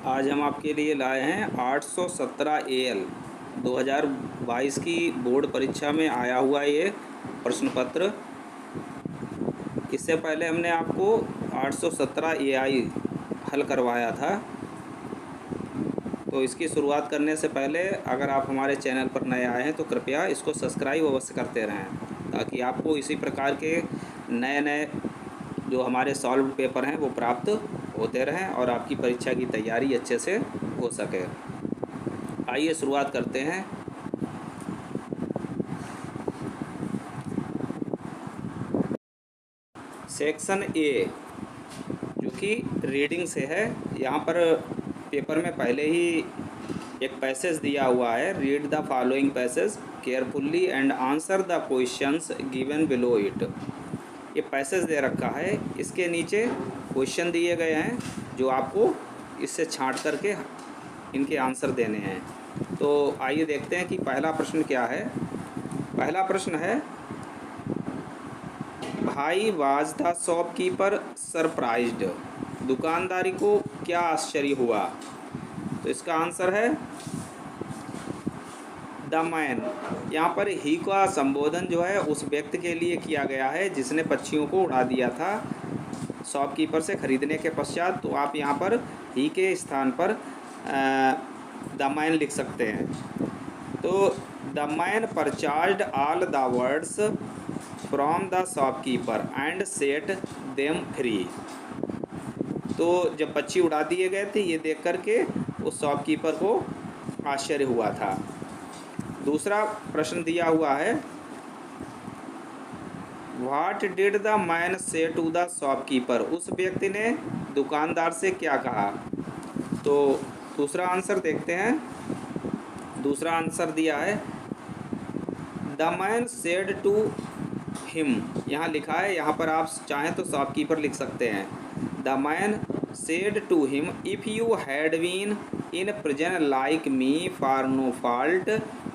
आज हम आपके लिए लाए हैं 817 AL 2022 की बोर्ड परीक्षा में आया हुआ ये प्रश्न पत्र। इससे पहले हमने आपको 817 AI हल करवाया था। तो इसकी शुरुआत करने से पहले अगर आप हमारे चैनल पर नए आए हैं तो कृपया इसको सब्सक्राइब अवश्य करते रहें, ताकि आपको इसी प्रकार के नए नए जो हमारे सॉल्व पेपर हैं वो प्राप्त होते रहें और आपकी परीक्षा की तैयारी अच्छे से हो सके। आइए शुरुआत करते हैं। सेक्शन ए जो कि रीडिंग से है। यहाँ पर पेपर में पहले ही एक पैसेज दिया हुआ है, read the following passage carefully and answer the questions given below it. ये पैसेज दे रखा है, इसके नीचे क्वेश्चन दिए गए हैं जो आपको इससे छांट करके इनके आंसर देने हैं। तो आइए देखते हैं कि पहला प्रश्न क्या है। पहला प्रश्न है, भाई वाज द शॉपकीपर सरप्राइज्ड। दुकानदारी को क्या आश्चर्य हुआ? तो इसका आंसर है द मैन। यहाँ पर ही का संबोधन जो है उस व्यक्ति के लिए किया गया है जिसने पक्षियों को उड़ा दिया था शॉपकीपर से खरीदने के पश्चात। तो आप यहाँ पर ही के स्थान पर द मैन लिख सकते हैं। तो the man purchased all the words from the shopkeeper and set them free. तो जब पक्षी उड़ा दिए गए थे ये देख करके उस शॉपकीपर को आश्चर्य हुआ था। दूसरा प्रश्न दिया हुआ है, व्हाट डिड द मैन से टू द शॉपकीपर। उस व्यक्ति ने दुकानदार से क्या कहा? तो दूसरा आंसर देखते हैं। दूसरा आंसर दिया है the man said to him. यहाँ लिखा है, यहाँ पर आप चाहें तो शॉपकीपर लिख सकते हैं। The man said to him if you had been in prison like me for no fault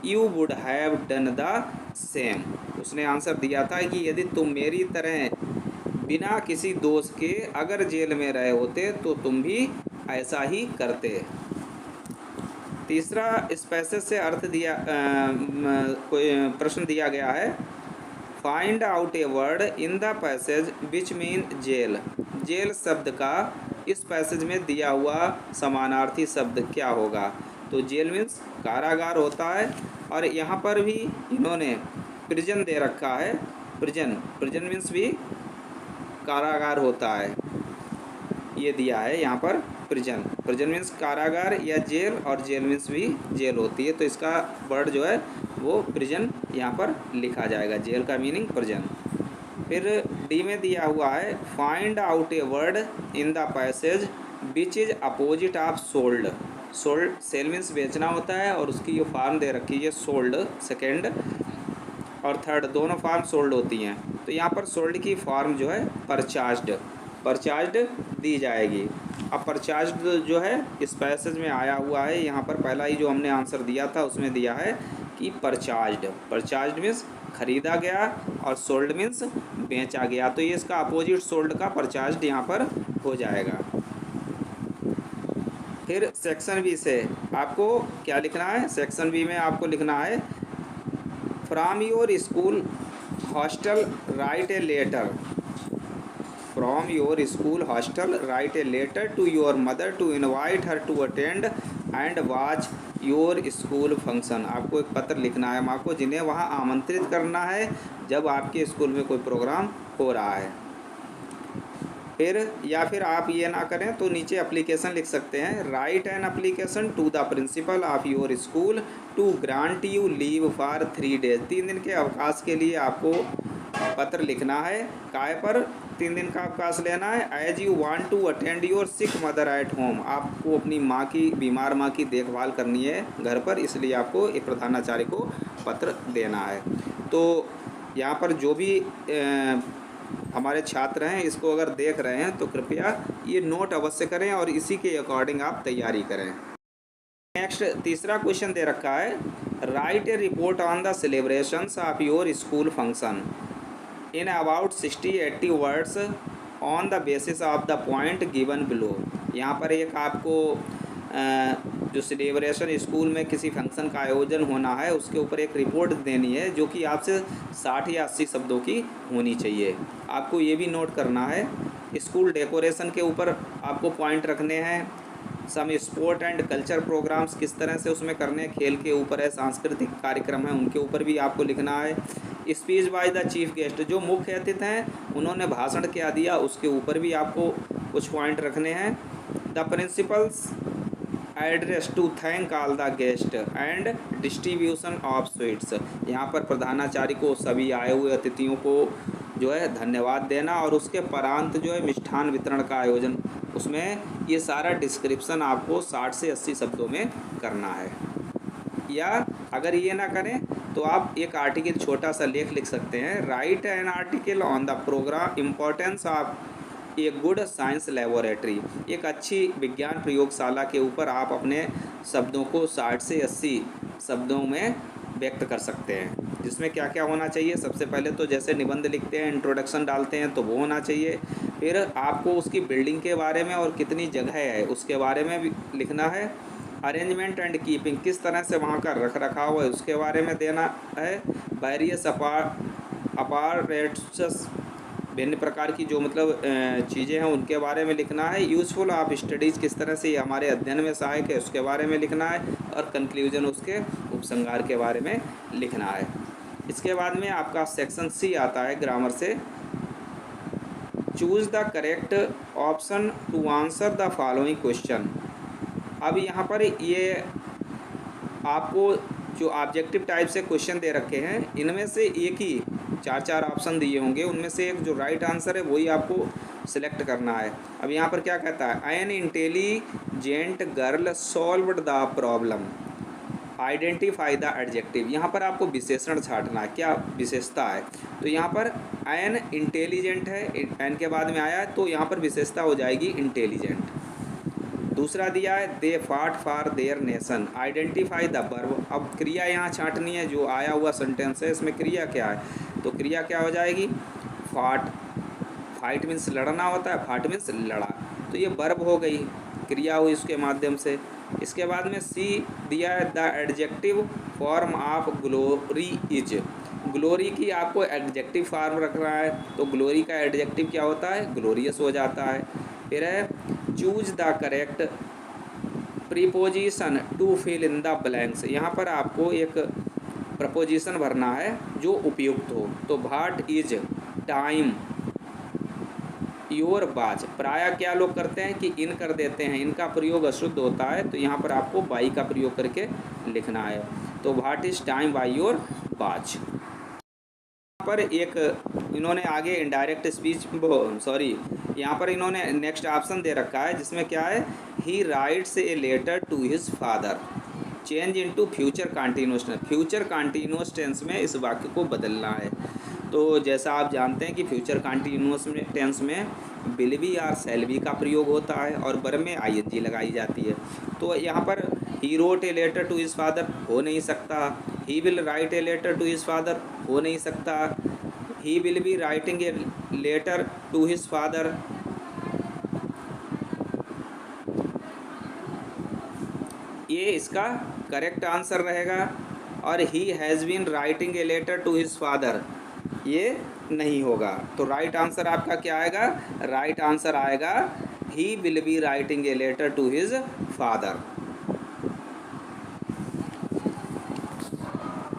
you would have done the same. उसने आंसर दिया था कि यदि तुम मेरी तरह बिना किसी दोष के अगर जेल में रहे होते तो तुम भी ऐसा ही करते। तीसरा इस पैसेज से अर्थ दिया कोई प्रश्न दिया गया है, find out a word in the passage which mean jail. Jail शब्द का इस पैसेज में दिया हुआ समानार्थी शब्द क्या होगा? तो जेल मीन्स कारागार होता है, और यहाँ पर भी इन्होंने प्रिजन दे रखा है। प्रिजन मीन्स भी कारागार होता है, ये दिया है यहाँ पर प्रिजन मीन्स कारागार या जेल, और जेल मीन्स भी जेल होती है। तो इसका वर्ड जो है वो प्रिजन यहाँ पर लिखा जाएगा, जेल का मीनिंग प्रिजन। फिर डी में दिया हुआ है, find out a word in the passage which is opposite of sold. Sold sale means बेचना होता है, और उसकी जो फार्म दे रखी है सोल्ड, सेकेंड और थर्ड दोनों फार्म सोल्ड होती हैं। तो यहाँ पर सोल्ड की फार्म जो है परचार्ज्ड दी जाएगी। अब परचार्ज्ड जो है इस पैसेज में आया हुआ है, यहाँ पर पहला ही जो हमने आंसर दिया था उसमें दिया है कि परचार्ज्ड मीन्स खरीदा गया, और सोल्ड मीन्स बेचा गया। तो ये इसका अपोजिट सोल्ड का परचार्ज्ड यहाँ पर हो जाएगा। फिर सेक्शन बी से आपको क्या लिखना है? सेक्शन बी में आपको लिखना है, from your school hostel write a letter. From your school hostel write a letter to your mother to invite her to attend and watch your school function. आपको एक पत्र लिखना है माँ को, जिन्हें वहाँ आमंत्रित करना है जब आपके स्कूल में कोई प्रोग्राम हो रहा है। या फिर आप ये ना करें तो नीचे एप्लीकेशन लिख सकते हैं, write an application to the principal of your school to grant you leave for 3 days. 3 दिन के अवकाश के लिए आपको पत्र लिखना है। काय पर 3 दिन का अवकाश लेना है? As you want to attend your sick mother at home. आपको अपनी माँ की, बीमार माँ की देखभाल करनी है घर पर, इसलिए आपको एक प्रधानाचार्य को पत्र देना है। तो यहाँ पर जो भी हमारे छात्र हैं इसको अगर देख रहे हैं तो कृपया ये नोट अवश्य करें और इसी के अकॉर्डिंग आप तैयारी करें। नेक्स्ट तीसरा क्वेश्चन दे रखा है, right A report on the celebrations of your school function in about 60-80 words on the basis of the point given below. यहाँ पर एक आपको जो सेलिब्रेशन स्कूल में किसी फंक्शन का आयोजन होना है उसके ऊपर एक रिपोर्ट देनी है जो कि आपसे 60 या 80 शब्दों की होनी चाहिए। आपको ये भी नोट करना है स्कूल डेकोरेशन के ऊपर आपको पॉइंट रखने हैं। सम स्पोर्ट एंड कल्चर प्रोग्राम्स किस तरह से उसमें करने हैं, खेल के ऊपर है, सांस्कृतिक कार्यक्रम है, उनके ऊपर भी आपको लिखना है। Speech by the chief guest, जो मुख्य अतिथि हैं उन्होंने भाषण क्या दिया उसके ऊपर भी आपको कुछ पॉइंट रखने हैं। The principal's address to thank all the guest and distribution of sweets, यहाँ पर प्रधानाचार्य को सभी आए हुए अतिथियों को जो है धन्यवाद देना और उसके परांत जो है मिष्ठान वितरण का आयोजन, उसमें ये सारा डिस्क्रिप्शन आपको 60 से 80 शब्दों में करना है। या अगर ये ना करें तो आप एक आर्टिकल छोटा सा लेख लिख सकते हैं, write an article on the programme importance of a good science laboratory, एक अच्छी विज्ञान प्रयोगशाला के ऊपर आप अपने शब्दों को 60 से 80 शब्दों में व्यक्त कर सकते हैं, जिसमें क्या क्या होना चाहिए। सबसे पहले तो जैसे निबंध लिखते हैं, इंट्रोडक्शन डालते हैं तो वो होना चाहिए। फिर आपको उसकी बिल्डिंग के बारे में और कितनी जगह है उसके बारे में भी लिखना है। अरेंजमेंट एंड कीपिंग, किस तरह से वहाँ का रख रखाव है उसके बारे में देना है। वेरियस अपारेट्स, भिन्न प्रकार की जो मतलब चीज़ें हैं उनके बारे में लिखना है। यूज़फुल ऑफ स्टडीज़, किस तरह से ये हमारे अध्ययन में सहायक है उसके बारे में लिखना है। और कंक्लूजन, उसके उपसंहार के बारे में लिखना है। इसके बाद में आपका सेक्शन सी आता है ग्रामर से। Choose the correct option to answer the following question. अब यहाँ पर ये आपको जो ऑब्जेक्टिव टाइप से क्वेश्चन दे रखे हैं इनमें से एक ही 4 ऑप्शन दिए होंगे, उनमें से एक जो राइट आंसर है वही आपको सिलेक्ट करना है। अब यहाँ पर क्या कहता है, an intelligent girl solved the problem, identify the adjective. यहाँ पर आपको विशेषण छांटना है, क्या विशेषता है। तो यहाँ पर एन इंटेलिजेंट है, एन के बाद में आया है तो यहाँ पर विशेषता हो जाएगी इंटेलिजेंट। दूसरा दिया है दे फाट for their nation, identify the verb. अब क्रिया यहाँ छांटनी है, जो आया हुआ सेंटेंस है इसमें क्रिया क्या है, तो क्रिया क्या हो जाएगी, फाट। फाइट मीन्स लड़ना होता है, फाट मीन्स लड़ा, तो ये वर्ब हो गई, क्रिया हुई उसके माध्यम से। इसके बाद में सी दिया है the adjective form of glory is, glory की आपको एडजेक्टिव फॉर्म रखना है, तो ग्लोरी का एडजेक्टिव क्या होता है, ग्लोरियस हो जाता है। फिर है choose the correct preposition to fill in the blanks, यहाँ पर आपको एक प्रपोजिशन भरना है जो उपयुक्त हो। तो व्हाट इज टाइम योर बाच, प्रायः क्या लोग करते हैं कि इन कर देते हैं, इनका प्रयोग अशुद्ध होता है, तो यहाँ पर आपको बाई का प्रयोग करके लिखना है। तो what is time by your बाच। पर एक इन्होंने आगे इनडायरेक्ट स्पीच, सॉरी, यहाँ पर इन्होंने नेक्स्ट ऑप्शन दे रखा है जिसमें क्या है, he writes a letter to his father, change into future continuous tense, future continuous tense में इस वाक्य को बदलना है। तो जैसा आप जानते हैं कि फ्यूचर कंटिन्यूअस टेंस में विल बी और शैल बी का प्रयोग होता है और वर्ब में आईएनजी लगाई जाती है। तो यहाँ पर he wrote a letter to his father हो नहीं सकता, he will write a letter to his father हो नहीं सकता, he will be writing a letter to his father, ये इसका करेक्ट आंसर रहेगा। और he has been writing a letter to his father, ये नहीं होगा। तो राइट आंसर आपका क्या आएगा, राइट आंसर आएगा he will be writing a letter to his father.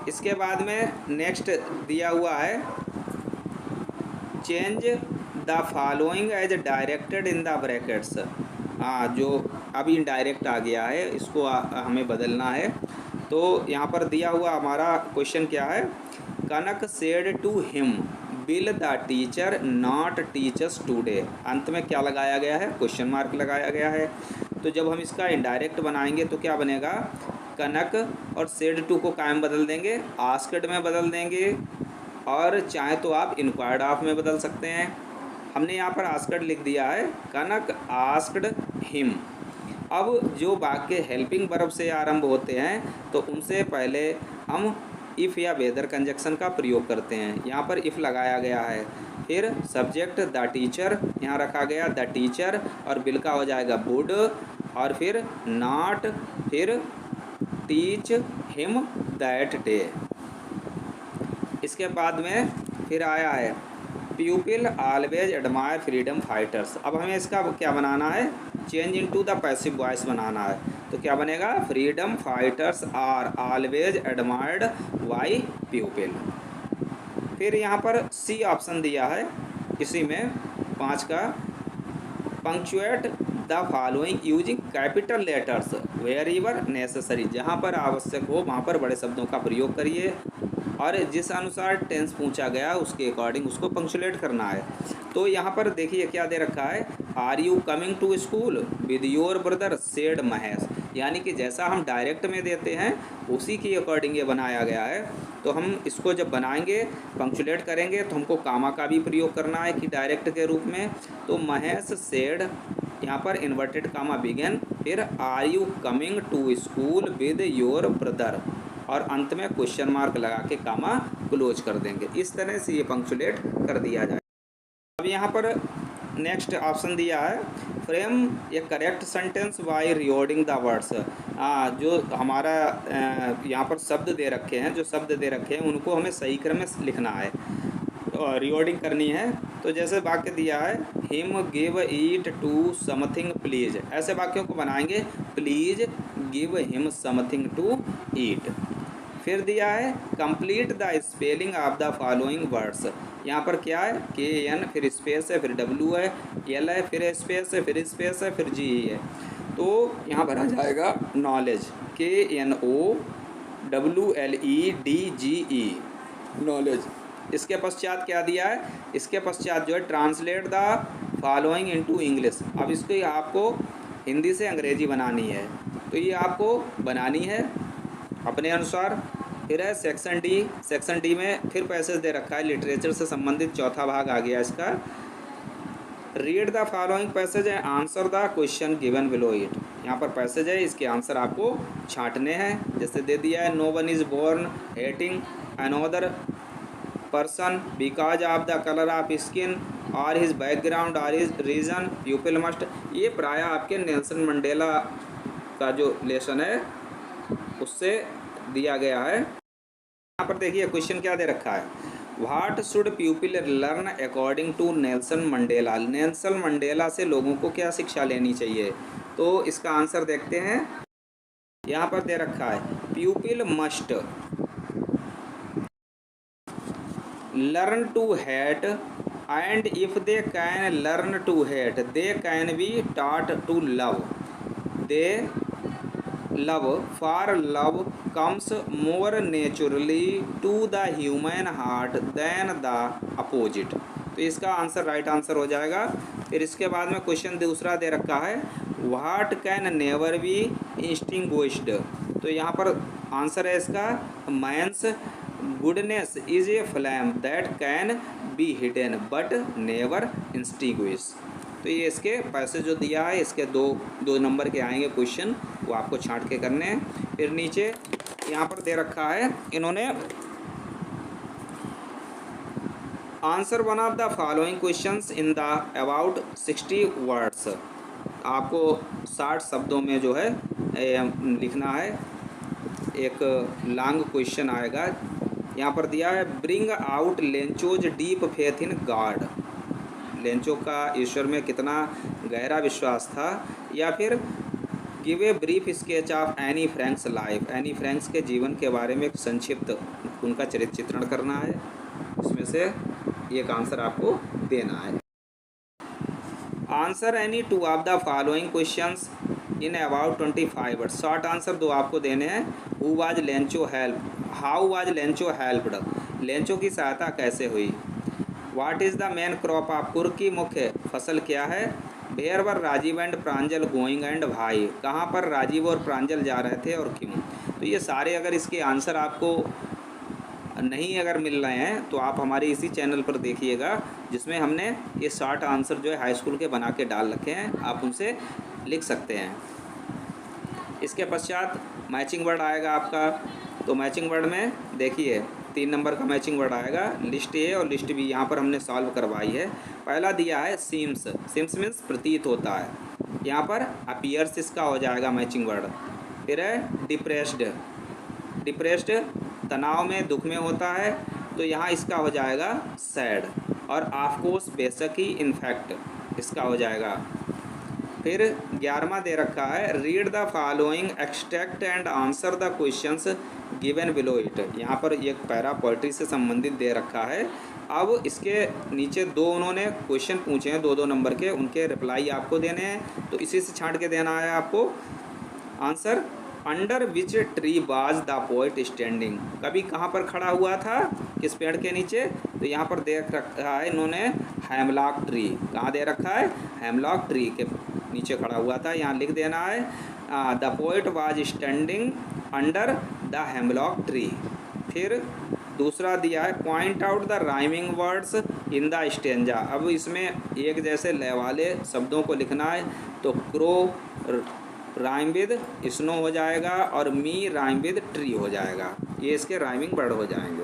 इसके बाद में नेक्स्ट दिया हुआ है change the following as directed in the brackets. हाँ, जो अभी इनडायरेक्ट आ गया है इसको हमें बदलना है। तो यहाँ पर दिया हुआ हमारा क्वेश्चन क्या है, Kanak said to him will the teacher not teach us today, अंत में क्या लगाया गया है, क्वेश्चन मार्क लगाया गया है। तो जब हम इसका इनडायरेक्ट बनाएंगे तो क्या बनेगा, कनक और सेड टू को कायम बदल देंगे, आस्क्ड में बदल देंगे, और चाहे तो आप इंक्वायर्ड ऑफ में बदल सकते हैं। हमने यहाँ पर आस्क्ड लिख दिया है, कनक आस्क्ड हिम। अब जो वाक्य हेल्पिंग वर्ब से आरंभ होते हैं तो उनसे पहले हम इफ़ या वेदर कंजक्शन का प्रयोग करते हैं। यहाँ पर इफ़ लगाया गया है, फिर सब्जेक्ट द टीचर यहाँ रखा गया, द टीचर, और विल का हो जाएगा वुड, और फिर नॉट, फिर टीच हिम दैट डे। इसके बाद में फिर आया है people always admire freedom fighters. अब हमें इसका क्या बनाना है, change into the passive voice बनाना है। तो क्या बनेगा, freedom fighters are always admired by people. फिर यहाँ पर सी ऑप्शन दिया है इसी में 5 का, punctuate the following using capital letters wherever necessary. जहाँ पर आवश्यक हो वहाँ पर बड़े शब्दों का प्रयोग करिए और जिस अनुसार टेंस पूछा गया उसके अकॉर्डिंग उसको पंक्चुएट करना है। तो यहाँ पर देखिए क्या दे रखा है, are you coming to school with your brother said Mahesh. यानी कि जैसा हम डायरेक्ट में देते हैं उसी के अकॉर्डिंग ये बनाया गया है। तो हम इसको जब बनाएंगे पंक्चुएट करेंगे तो हमको कामा का भी प्रयोग करना है कि डायरेक्ट के रूप में। तो महेश सेड, यहाँ पर इन्वर्टेड कामा बिगेन, फिर are you coming to school with your brother और अंत में क्वेश्चन मार्क लगा के कामा क्लोज कर देंगे। इस तरह से ये पंक्चुएट कर दिया जाए। अब यहाँ पर नेक्स्ट ऑप्शन दिया है frame a correct sentence by rewording the words. जो हमारा यहाँ पर शब्द दे रखे हैं, जो शब्द दे रखे हैं उनको हमें सही क्रम में लिखना है, रीवर्डिंग करनी है। तो जैसे वाक्य दिया है him give eat to something please, ऐसे वाक्यों को बनाएंगे please give him something to eat. फिर दिया है complete the spelling of the following words. यहाँ पर क्या है, के एन, फिर स्पेस है, फिर डब्ल्यू है, एल है, फिर स्पेस है, फिर स्पेस है, फिर जी है। तो यहाँ भरा जाएगा knowledge, K N O W L E D G E, knowledge. इसके पश्चात क्या दिया है, इसके पश्चात जो है translate the following into English. अब इसको आपको हिंदी से अंग्रेजी बनानी है, तो ये आपको बनानी है अपने अनुसार। फिर है सेक्शन डी, सेक्शन डी में फिर पैसेज दे रखा है लिटरेचर से संबंधित, चौथा भाग आ गया इसका। रीड द फॉलोइंग पैसेज है, answer the question given below it. यहाँ पर पैसेज है, इसके आंसर आपको छांटने हैं। जैसे दे दिया है no one is born hating another person because of the colour of skin और हिज बैकग्राउंड और हिज रीजन पीपल मस्ट। ये प्रायः आपके नेल्सन मंडेला का जो लेसन है उससे दिया गया है। यहाँ पर देखिए क्वेश्चन क्या दे रखा है, what should people learn according to Nelson Mandela. Nelson Mandela से लोगों को क्या शिक्षा लेनी चाहिए, तो इसका आंसर देखते हैं। यहाँ पर दे रखा है people must learn to hate and if they can learn to hate they can be taught to love. They love for love comes more naturally to the human heart than the opposite. तो इसका answer right answer हो जाएगा। फिर इसके बाद में question दूसरा दे रखा है what can never be extinguished. तो यहाँ पर आंसर है इसका man's goodness is a flame that can be hidden but never extinguish. तो ये इसके पैसे जो दिया है इसके दो नंबर के आएंगे क्वेश्चन, वो आपको छांट के करने हैं। फिर नीचे यहाँ पर दे रखा है इन्होंने answer one of the following questions in the about 60 words. आपको 60 शब्दों में जो है लिखना है। एक लॉन्ग क्वेश्चन आएगा। यहाँ पर दिया है bring out Lencho's deep faith in God. Lencho का ईश्वर में कितना गहरा विश्वास था। या फिर give a brief sketch of any Franks life. Any Franks के जीवन के बारे में एक संक्षिप्त उनका चरित्र चित्रण करना है। इसमें से एक आंसर आपको देना है। Answer any two of the following questions in about 25 words. Short answer दो आपको देने हैं। Who was Lencho help, how was Lencho helped, Lencho की सहायता कैसे हुई। What is the main crop of Coorg की मुख्य फसल क्या है। Where were Rajiv and Pranjal going and भाई, कहाँ पर राजीव और प्रांजल जा रहे थे और क्यों। तो ये सारे अगर इसके आंसर आपको नहीं अगर मिल रहे हैं तो आप हमारे इसी चैनल पर देखिएगा, जिसमें हमने ये 60 आंसर जो है हाई स्कूल के बना के डाल रखे हैं, आप उनसे लिख सकते हैं। इसके पश्चात मैचिंग वर्ड आएगा आपका। तो मैचिंग वर्ड में देखिए 3 नंबर का मैचिंग वर्ड आएगा। लिस्ट ए और लिस्ट बी यहाँ पर हमने सॉल्व करवाई है। पहला दिया है सीम्स, सीम्स मीन्स प्रतीत होता है, यहाँ पर अपीयर्स इसका हो जाएगा मैचिंग वर्ड। फिर है डिप्रेस्ड, डिप्रेस्ड तनाव में, दुख में होता है, तो यहाँ इसका हो जाएगा सैड। और ऑफकोर्स बेशक ही, इनफैक्ट इसका हो जाएगा। फिर 11वां दे रखा है read the following extract and answer the questions given below it. यहाँ पर एक पैरा पोइट्री से संबंधित दे रखा है। अब इसके नीचे दो उन्होंने क्वेश्चन पूछे हैं 2-2 नंबर के, उनके रिप्लाई आपको देने हैं, तो इसी से छांट के देना है आपको answer. Under which tree was the poet standing, कभी कहाँ पर खड़ा हुआ था, किस पेड़ के नीचे, तो यहाँ पर देख रखा है इन्होंने हेमलॉक ट्री। कहाँ दे रखा है, हेमलॉक ट्री के नीचे खड़ा हुआ था, यहाँ लिख देना है the poet was standing under the hemlock tree. फिर दूसरा दिया है point out the rhyming words in the stanza. अब इसमें एक जैसे लय वाले शब्दों को लिखना है, तो क्रो राइम विद स्नो हो जाएगा और मी राइम विद ट्री हो जाएगा, ये इसके राइमिंग वर्ड हो जाएंगे।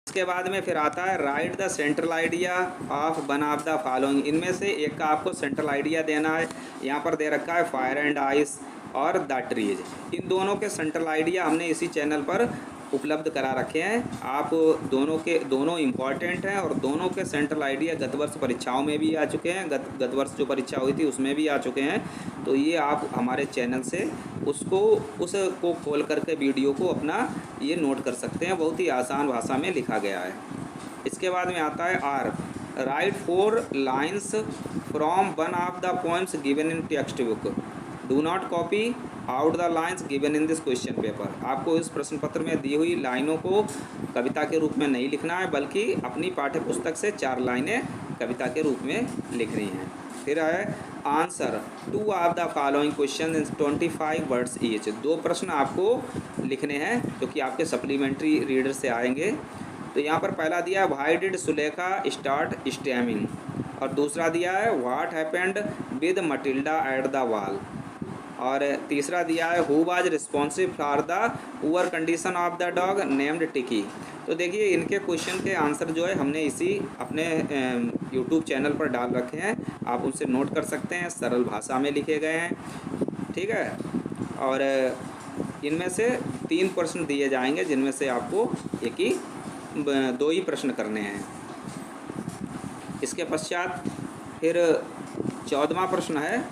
इसके बाद में फिर आता है right the central idea of one of the following. इनमें से एक का आपको सेंट्रल आइडिया देना है। यहाँ पर दे रखा है फायर एंड आइस और द ट्रीज। इन दोनों के सेंट्रल आइडिया हमने इसी चैनल पर उपलब्ध करा रखे हैं। आप दोनों इम्पॉर्टेंट हैं और दोनों के सेंट्रल आइडिया गत वर्ष परीक्षाओं में भी आ चुके हैं, गत वर्ष जो परीक्षा हुई थी उसमें भी आ चुके हैं। तो ये आप हमारे चैनल से उसको खोल करके वीडियो को अपना ये नोट कर सकते हैं, बहुत ही आसान भाषा में लिखा गया है। इसके बाद में आता है or, write 4 lines from one of the poems given in textbook, do not copy out the lines given in this question paper. आपको इस प्रश्न पत्र में दी हुई लाइनों को कविता के रूप में नहीं लिखना है, बल्कि अपनी पाठ्य पुस्तक से 4 लाइनें कविता के रूप में लिखनी हैं। फिर है answer 2 of the following question in 25 words each. 2 प्रश्न आपको लिखने हैं जो कि आपके सप्लीमेंट्री रीडर से आएंगे। तो यहाँ पर पहला दिया है व्हाई डिड सुलेखा स्टार्ट स्टैमिंग, और दूसरा दिया है what happened with Matilda at the wall, और तीसरा दिया है who was responsive for the poor condition of the dog named टिकी। तो देखिए इनके क्वेश्चन के आंसर जो है हमने इसी अपने यूट्यूब चैनल पर डाल रखे हैं, आप उनसे नोट कर सकते हैं, सरल भाषा में लिखे गए हैं, ठीक है। और इनमें से 3 प्रश्न दिए जाएंगे जिनमें से आपको 2 ही प्रश्न करने हैं। इसके पश्चात फिर 14वां प्रश्न है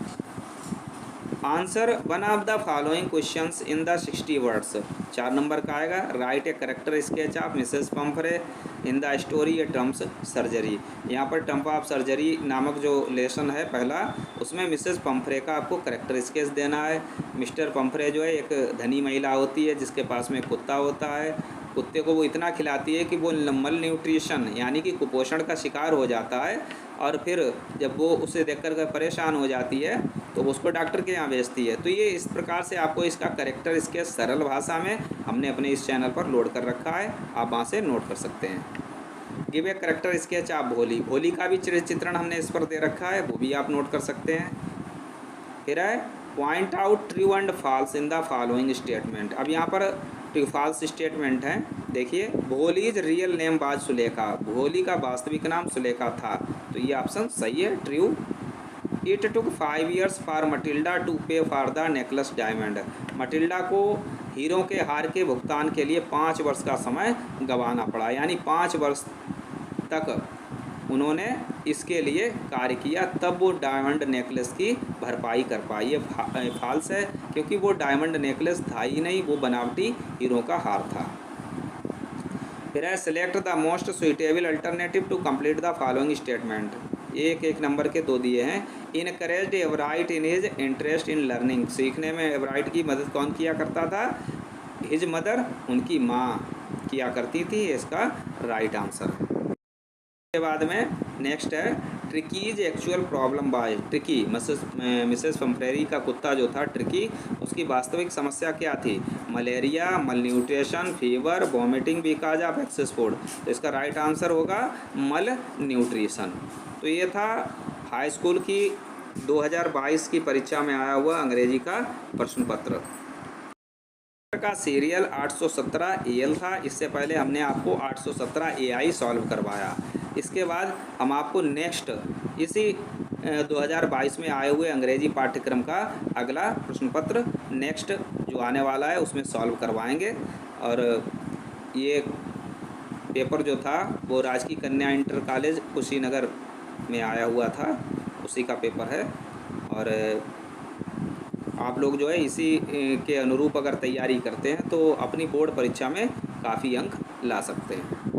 answer one of the following questions in the 60 words. 4 number का आएगा right a character sketch of Mrs पंफरे in the story A terms surgery. यहाँ पर टर्म ऑफ सर्जरी नामक जो लेसन है पहला, उसमें मिसेस पंफरे का आपको करेक्टर स्केच देना है। मिस्टर पंफरे जो है एक धनी महिला होती है जिसके पास में कुत्ता होता है। कुत्ते को वो इतना खिलाती है कि वो मल न्यूट्रिशन यानी कि कुपोषण का शिकार हो जाता है, और फिर जब वो उसे देखकर के परेशान हो जाती है तो उसको डॉक्टर के यहाँ भेजती है। तो ये इस प्रकार से आपको इसका करेक्टर स्केच सरल भाषा में हमने अपने इस चैनल पर लोड कर रखा है, आप वहाँ से नोट कर सकते हैं। गिव ए करेक्टर स्केच आप भोली, भोली का भी चित्रण हमने इस पर दे रखा है, वो भी आप नोट कर सकते हैं। फिर है point out true and falls in the following statement. अब यहाँ पर ट्रू फॉल्स स्टेटमेंट है। देखिए Bholi's real name was Sulekha, भोली का वास्तविक नाम सुलेखा था, तो ये ऑप्शन सही है, true. It took 5 years for Matilda to pay for the necklace diamond, Matilda को हीरों के हार के भुगतान के लिए 5 वर्ष का समय गंवाना पड़ा, यानी 5 वर्ष तक उन्होंने इसके लिए कार्य किया, तब वो डायमंड नेकलेस की भरपाई कर पाई। ये फॉल्स है क्योंकि वो डायमंड नेकलेस था ही नहीं, वो बनावटी हीरों का हार था। फिर है select the most suitable alternative to complete the following statement. 1 number के 2 दिए हैं। Encouraged Everett in his interest in learning, सीखने में एवराइट की मदद कौन किया करता था, हिज मदर, उनकी माँ किया करती थी, इसका राइट आंसर। के बाद में नेक्स्ट है Tricki's actual problem by, Tricki Mrs Pumphrey का कुत्ता जो था ट्रिकी, उसकी वास्तविक समस्या क्या थी, malaria, malnutrition, fever, vomiting because of excess food. तो इसका राइट आंसर होगा मल न्यूट्रिशन। तो ये था हाई स्कूल की 2022 की परीक्षा में आया हुआ अंग्रेजी का प्रश्न पत्र। का सीरियल 817 AL था। इससे पहले हमने आपको 817 AI सॉल्व करवाया। इसके बाद हम आपको नेक्स्ट इसी 2022 में आए हुए अंग्रेजी पाठ्यक्रम का अगला प्रश्न पत्र नेक्स्ट जो आने वाला है उसमें सॉल्व करवाएंगे। और ये पेपर जो था वो राजकीय कन्या इंटर कॉलेज कुशीनगर में आया हुआ था, उसी का पेपर है। और आप लोग जो है इसी के अनुरूप अगर तैयारी करते हैं तो अपनी बोर्ड परीक्षा में काफ़ी अंक ला सकते हैं।